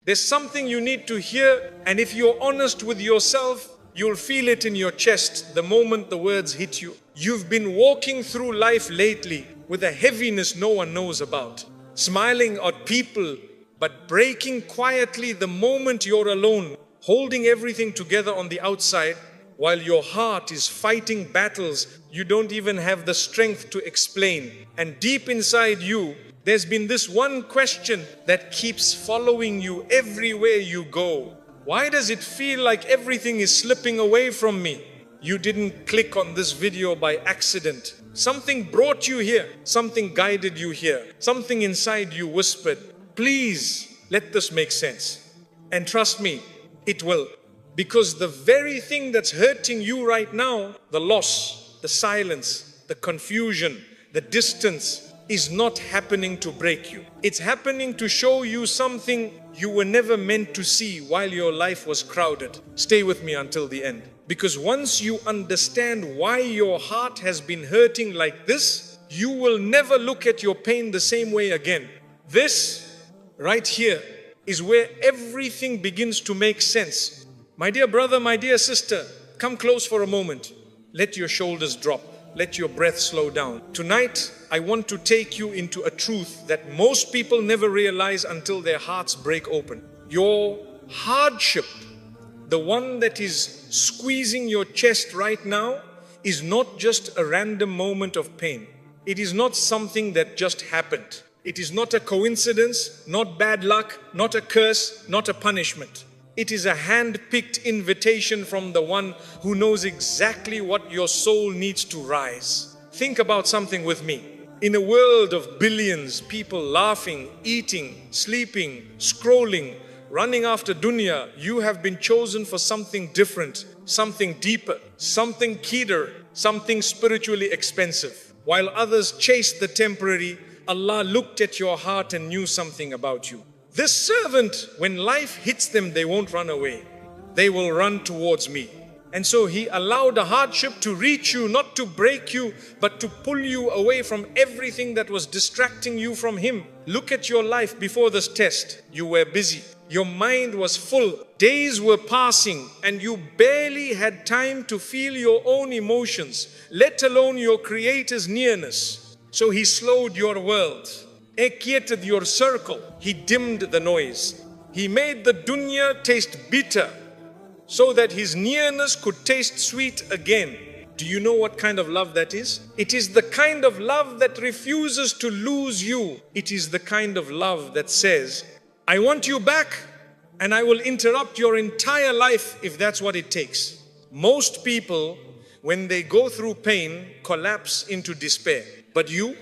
There's something you need to hear, and if you're honest with yourself, you'll feel it in your chest the moment the words hit you. You've been walking through life lately with a heaviness no one knows about, smiling at people, but breaking quietly the moment you're alone, holding everything together on the outside, while your heart is fighting battles you don't even have the strength to explain. And deep inside you, there's been this one question that keeps following you everywhere you go. Why does it feel like everything is slipping away from me? You didn't click on this video by accident. Something brought you here. Something guided you here. Something inside you whispered, please let this make sense. And trust me, it will. Because the very thing that's hurting you right now, the loss, the silence, the confusion, the distance, is not happening to break you. It's happening to show you something you were never meant to see while your life was crowded. Stay with me until the end. Because once you understand why your heart has been hurting like this, you will never look at your pain the same way again. This right here is where everything begins to make sense. My dear brother, my dear sister, come close for a moment. Let your shoulders drop. Let your breath slow down. Tonight, I want to take you into a truth that most people never realize until their hearts break open. Your hardship, the one that is squeezing your chest right now, is not just a random moment of pain. It is not something that just happened. It is not a coincidence, not bad luck, not a curse, not a punishment. It is a hand-picked invitation from the one who knows exactly what your soul needs to rise. Think about something with me. In a world of billions, people laughing, eating, sleeping, scrolling, running after dunya, you have been chosen for something different, something deeper, something keener, something spiritually expensive. While others chased the temporary, Allah looked at your heart and knew something about you. This servant, when life hits them, they won't run away. They will run towards me. And so He allowed a hardship to reach you, not to break you, but to pull you away from everything that was distracting you from Him. Look at your life before this test. You were busy. Your mind was full. Days were passing and you barely had time to feel your own emotions, let alone your Creator's nearness. So He slowed your world, quieted your circle. He dimmed the noise. He made the dunya taste bitter so that His nearness could taste sweet again. Do you know what kind of love that is? It is the kind of love that refuses to lose you. It is the kind of love that says, I want you back and I will interrupt your entire life if that's what it takes. Most people, when they go through pain, collapse into despair. But you,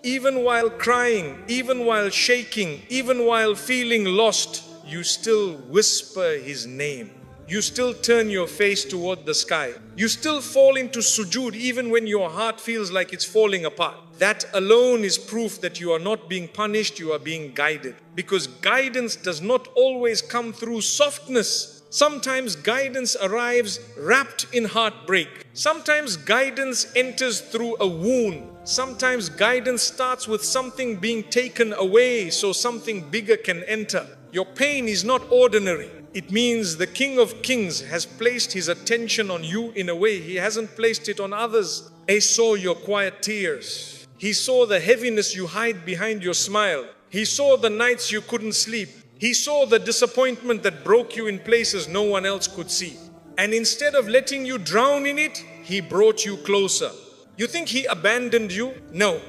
even while crying, even while shaking, even while feeling lost, you still whisper His name. You still turn your face toward the sky. You still fall into sujood even when your heart feels like it's falling apart. That alone is proof that you are not being punished, you are being guided. Because guidance does not always come through softness. Sometimes guidance arrives wrapped in heartbreak. Sometimes guidance enters through a wound. Sometimes guidance starts with something being taken away so something bigger can enter. Your pain is not ordinary. It means the King of Kings has placed His attention on you in a way He hasn't placed it on others. He saw your quiet tears. He saw the heaviness you hide behind your smile. He saw the nights you couldn't sleep. He saw the disappointment that broke you in places no one else could see. And instead of letting you drown in it, He brought you closer. You think He abandoned you? No.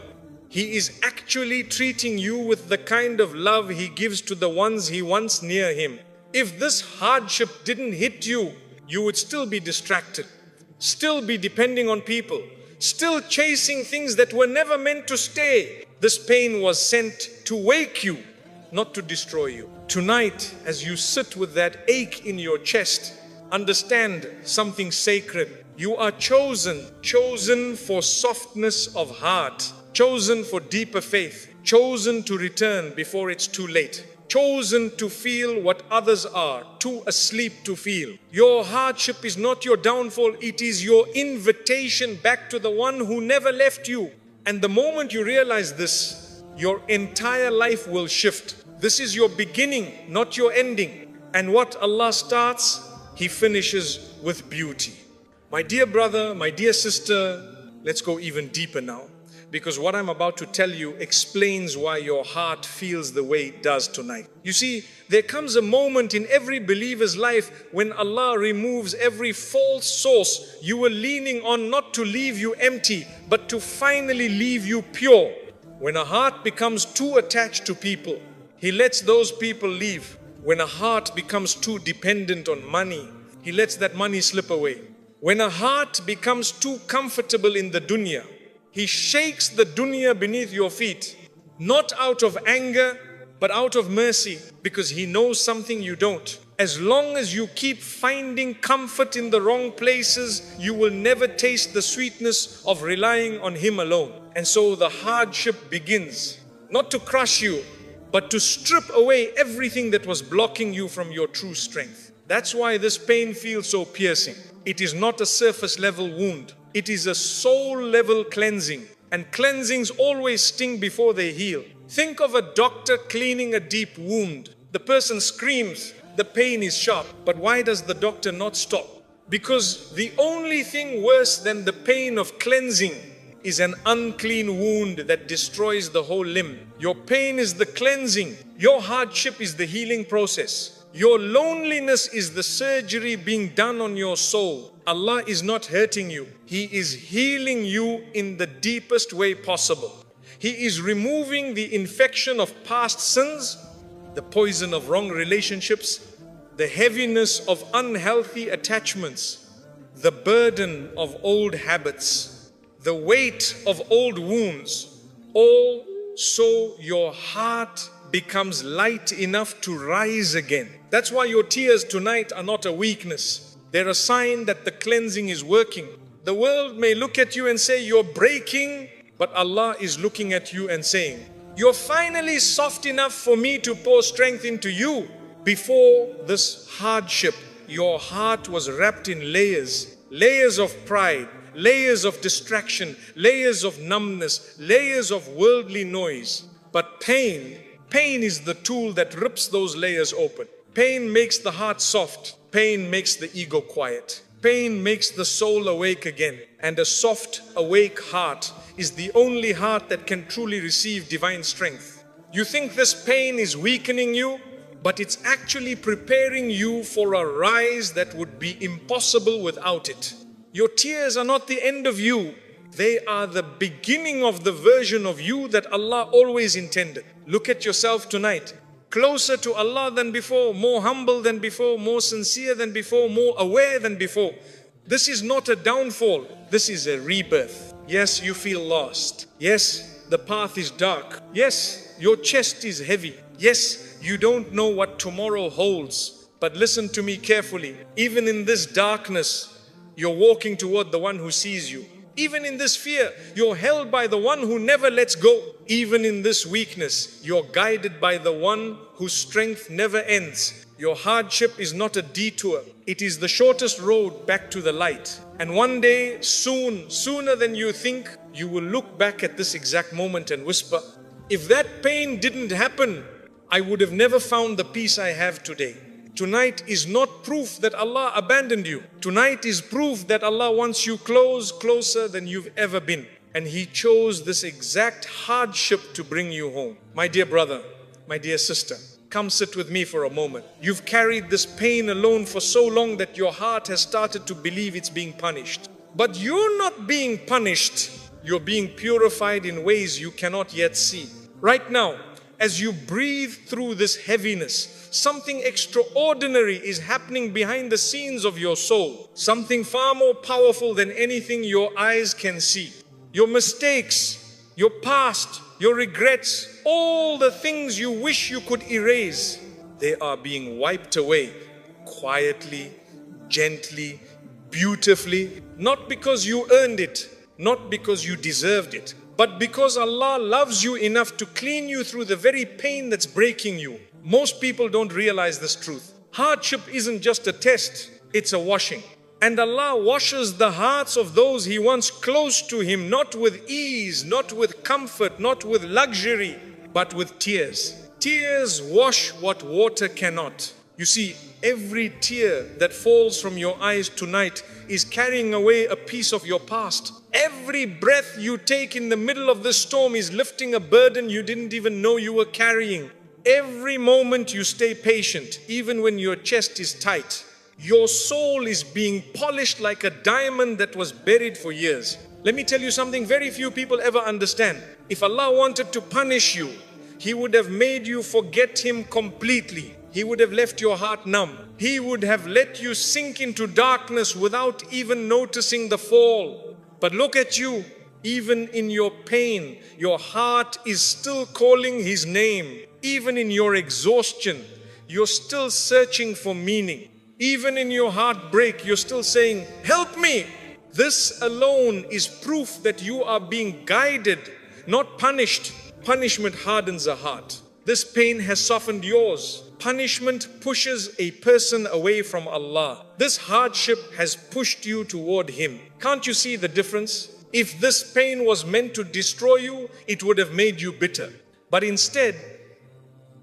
He is actually treating you with the kind of love He gives to the ones He wants near Him. If this hardship didn't hit you, you would still be distracted, still be depending on people, still chasing things that were never meant to stay. This pain was sent to wake you, not to destroy you. Tonight, as you sit with that ache in your chest, understand something sacred. You are chosen for softness of heart, chosen for deeper faith, chosen to return before it's too late. Chosen to feel what others are too asleep to feel. Your hardship is not your downfall, it is your invitation back to the one who never left you. And the moment you realize this, your entire life will shift. This is your beginning, not your ending. And what Allah starts, He finishes with beauty. My dear brother, my dear sister, let's go even deeper now. Because what I'm about to tell you explains why your heart feels the way it does tonight. You see, there comes a moment in every believer's life when Allah removes every false source you were leaning on, not to leave you empty, but to finally leave you pure. When a heart becomes too attached to people, He lets those people leave. When a heart becomes too dependent on money, He lets that money slip away. When a heart becomes too comfortable in the dunya, He shakes the dunya beneath your feet, not out of anger, but out of mercy, because He knows something you don't. As long as you keep finding comfort in the wrong places, you will never taste the sweetness of relying on Him alone. And so the hardship begins, not to crush you, but to strip away everything that was blocking you from your true strength. That's why this pain feels so piercing. It is not a surface level wound. It is a soul level cleansing. And cleansings always sting before they heal. Think of a doctor cleaning a deep wound. The person screams, the pain is sharp. But why does the doctor not stop? Because the only thing worse than the pain of cleansing is an unclean wound that destroys the whole limb. Your pain is the cleansing. Your hardship is the healing process. Your loneliness is the surgery being done on your soul. Allah is not hurting you. He is healing you in the deepest way possible. He is removing the infection of past sins, the poison of wrong relationships, the heaviness of unhealthy attachments, the burden of old habits, the weight of old wounds, all so your heart becomes light enough to rise again. That's why your tears tonight are not a weakness. They're a sign that the cleansing is working. The world may look at you and say you're breaking, but Allah is looking at you and saying, you're finally soft enough for me to pour strength into you. Before this hardship, your heart was wrapped in layers, layers of pride, layers of distraction, layers of numbness, layers of worldly noise. But pain is the tool that rips those layers open. Pain makes the heart soft. Pain makes the ego quiet. Pain makes the soul awake again. And a soft, awake heart is the only heart that can truly receive divine strength. You think this pain is weakening you, but it's actually preparing you for a rise that would be impossible without it. Your tears are not the end of you. They are the beginning of the version of you that Allah always intended. Look at yourself tonight. Closer to Allah than before, more humble than before, more sincere than before, more aware than before. This is not a downfall. This is a rebirth. Yes, you feel lost. Yes, the path is dark. Yes, your chest is heavy. Yes, you don't know what tomorrow holds. But listen to me carefully. Even in this darkness, you're walking toward the one who sees you. Even in this fear, you're held by the one who never lets go. Even in this weakness, you're guided by the one whose strength never ends. Your hardship is not a detour. It is the shortest road back to the light. And one day, sooner than you think, you will look back at this exact moment and whisper, if that pain didn't happen, I would have never found the peace I have today. Tonight is not proof that Allah abandoned you. Tonight is proof that Allah wants you closer than you've ever been. And He chose this exact hardship to bring you home. My dear brother, my dear sister, come sit with me for a moment. You've carried this pain alone for so long that your heart has started to believe it's being punished. But you're not being punished. You're being purified in ways you cannot yet see. Right now, as you breathe through this heaviness, something extraordinary is happening behind the scenes of your soul. Something far more powerful than anything your eyes can see. Your mistakes, your past, your regrets, all the things you wish you could erase, they are being wiped away quietly, gently, beautifully. Not because you earned it, not because you deserved it, but because Allah loves you enough to clean you through the very pain that's breaking you. Most people don't realize this truth. Hardship isn't just a test, it's a washing. And Allah washes the hearts of those He wants close to Him, not with ease, not with comfort, not with luxury, but with tears. Tears wash what water cannot. You see, every tear that falls from your eyes tonight is carrying away a piece of your past. Every breath you take in the middle of the storm is lifting a burden you didn't even know you were carrying. Every moment you stay patient, even when your chest is tight, your soul is being polished like a diamond that was buried for years. Let me tell you something very few people ever understand. If Allah wanted to punish you, He would have made you forget Him completely. He would have left your heart numb. He would have let you sink into darkness without even noticing the fall. But look at you. Even in your pain, your heart is still calling His name. Even in your exhaustion, you're still searching for meaning. Even in your heartbreak, you're still saying, "Help me." This alone is proof that you are being guided, not punished. Punishment hardens a heart. This pain has softened yours. Punishment pushes a person away from Allah. This hardship has pushed you toward Him. Can't you see the difference? If this pain was meant to destroy you, it would have made you bitter. But instead,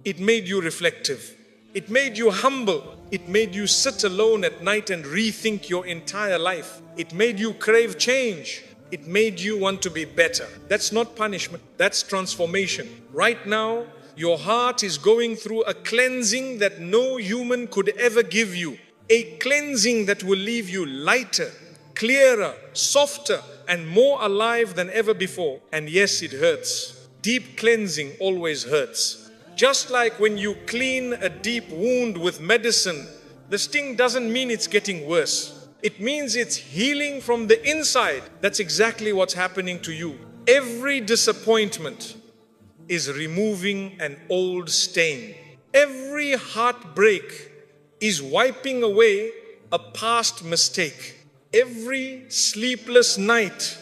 it made you reflective. It made you humble. It made you sit alone at night and rethink your entire life. It made you crave change. It made you want to be better. That's not punishment. That's transformation. Right now, your heart is going through a cleansing that no human could ever give you. A cleansing that will leave you lighter, clearer, softer, and more alive than ever before. And yes, it hurts. Deep cleansing always hurts. Just like when you clean a deep wound with medicine, the sting doesn't mean it's getting worse. It means it's healing from the inside. That's exactly what's happening to you. Every disappointment is removing an old stain. Every heartbreak is wiping away a past mistake. Every sleepless night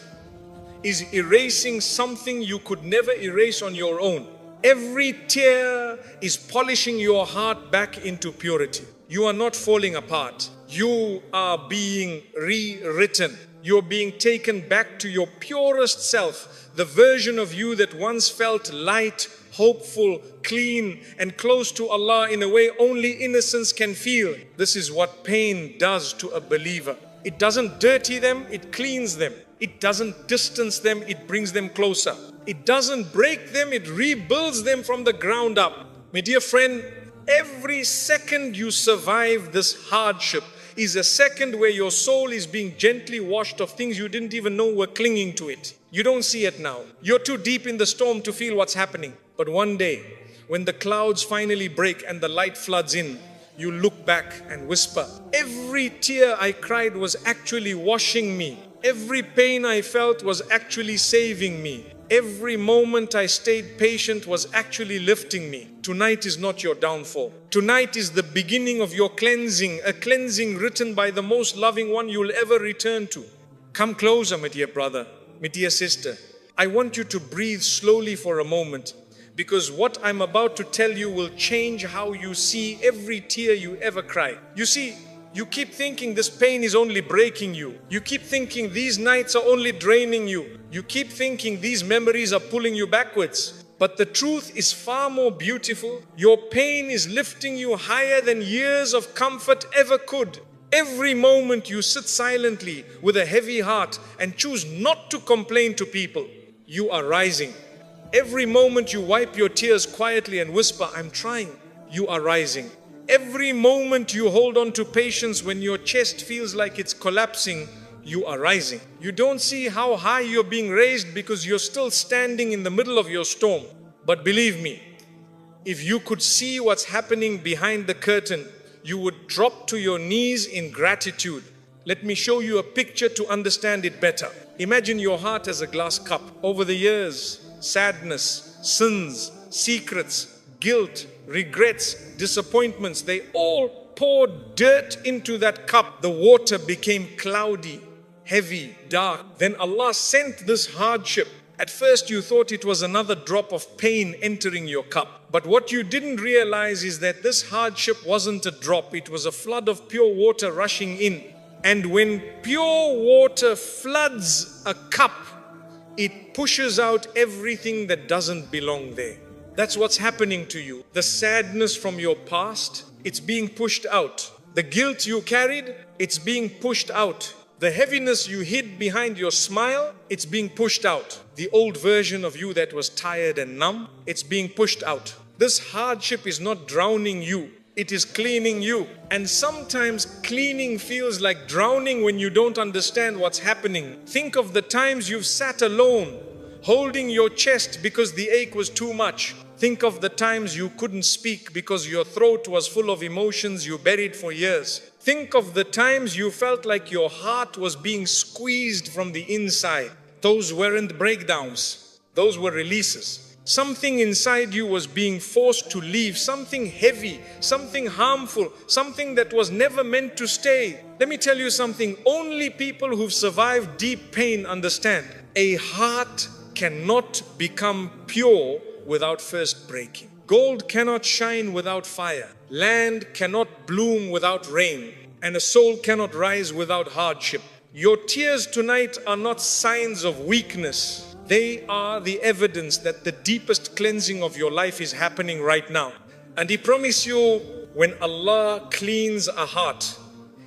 is erasing something you could never erase on your own. Every tear is polishing your heart back into purity. You are not falling apart. You are being rewritten. You're being taken back to your purest self, the version of you that once felt light, hopeful, clean, and close to Allah in a way only innocence can feel. This is what pain does to a believer. It doesn't dirty them, it cleans them. It doesn't distance them, it brings them closer. It doesn't break them, it rebuilds them from the ground up. My dear friend, every second you survive this hardship is a second where your soul is being gently washed of things you didn't even know were clinging to it. You don't see it now. You're too deep in the storm to feel what's happening. But one day, when the clouds finally break and the light floods in, you look back and whisper, every tear I cried was actually washing me. Every pain I felt was actually saving me. Every moment I stayed patient was actually lifting me. Tonight is not your downfall. Tonight is the beginning of your cleansing, a cleansing written by the most loving one you'll ever return to. Come closer, my dear brother, my dear sister. I want you to breathe slowly for a moment, because what I'm about to tell you will change how you see every tear you ever cry. You see, you keep thinking this pain is only breaking you. You keep thinking these nights are only draining you. You keep thinking these memories are pulling you backwards. But the truth is far more beautiful. Your pain is lifting you higher than years of comfort ever could. Every moment you sit silently with a heavy heart and choose not to complain to people, you are rising. Every moment you wipe your tears quietly and whisper, I'm trying, you are rising. Every moment you hold on to patience when your chest feels like it's collapsing, you are rising. You don't see how high you're being raised because you're still standing in the middle of your storm. But believe me, if you could see what's happening behind the curtain, you would drop to your knees in gratitude. Let me show you a picture to understand it better. Imagine your heart as a glass cup. Over the years, sadness, sins, secrets, guilt, regrets, disappointments, they all poured dirt into that cup. The water became cloudy, heavy, dark. Then Allah sent this hardship. At first you thought it was another drop of pain entering your cup. But what you didn't realize is that this hardship wasn't a drop. It was a flood of pure water rushing in. And when pure water floods a cup, it pushes out everything that doesn't belong there. That's what's happening to you. The sadness from your past, it's being pushed out. The guilt you carried, it's being pushed out. The heaviness you hid behind your smile, it's being pushed out. The old version of you that was tired and numb, it's being pushed out. This hardship is not drowning you. It is cleaning you. And sometimes cleaning feels like drowning when you don't understand what's happening. Think of the times you've sat alone, holding your chest because the ache was too much. Think of the times you couldn't speak because your throat was full of emotions you buried for years. Think of the times you felt like your heart was being squeezed from the inside. Those weren't breakdowns. Those were releases. Something inside you was being forced to leave, something heavy, something harmful, something that was never meant to stay. Let me tell you something, only people who've survived deep pain understand. A heart cannot become pure without first breaking. Gold cannot shine without fire. Land cannot bloom without rain. And a soul cannot rise without hardship. Your tears tonight are not signs of weakness. They are the evidence that the deepest cleansing of your life is happening right now. And He promised you, when Allah cleans a heart,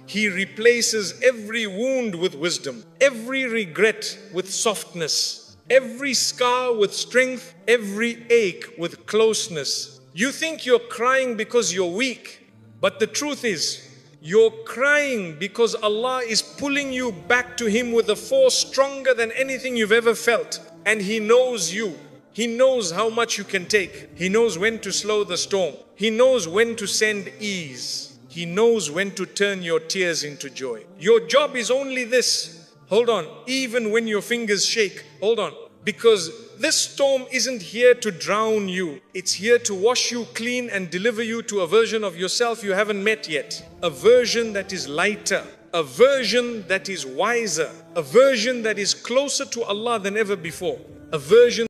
He replaces every wound with wisdom, every regret with softness, every scar with strength, every ache with closeness. You think you're crying because you're weak, but the truth is, you're crying because Allah is pulling you back to Him with a force stronger than anything you've ever felt. And He knows you. He knows how much you can take. He knows when to slow the storm. He knows when to send ease. He knows when to turn your tears into joy. Your job is only this. Hold on. Even when your fingers shake, hold on. Because this storm isn't here to drown you. It's here to wash you clean and deliver you to a version of yourself you haven't met yet. A version that is lighter. A version that is wiser. A version that is closer to Allah than ever before. A version